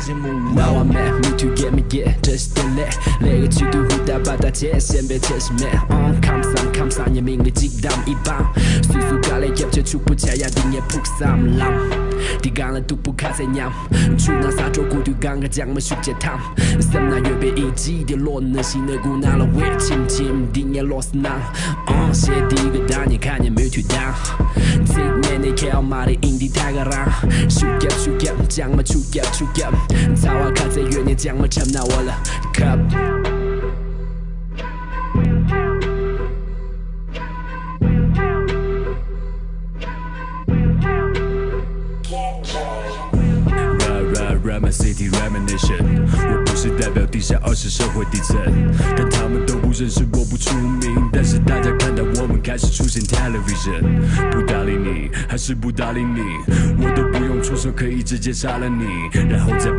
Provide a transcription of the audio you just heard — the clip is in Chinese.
节目。Now I'm mad, me to get me get， 这是电力，那个去对互打把大界限别解释 man。감상 의名利激荡一棒，岁数高了也接触不起呀，定也扑上浪。地干了都不卡在娘，出那啥做孤独刚个将么熟接汤，什那越别一击的落那心的姑拿了为亲亲定也落死囊。写第一个单你看见没去当，这年你看马的印地太个浪，输给将么出给，早晚看在远年将么成那我了 cup。Rap my city reminiscence， 我不是代表地下20社会底层，但他们都不认识我不出名，但是大家看到我们开始出现 television， 不搭理你还是不搭理你，我都不用出手可以直接杀了你，然后再把。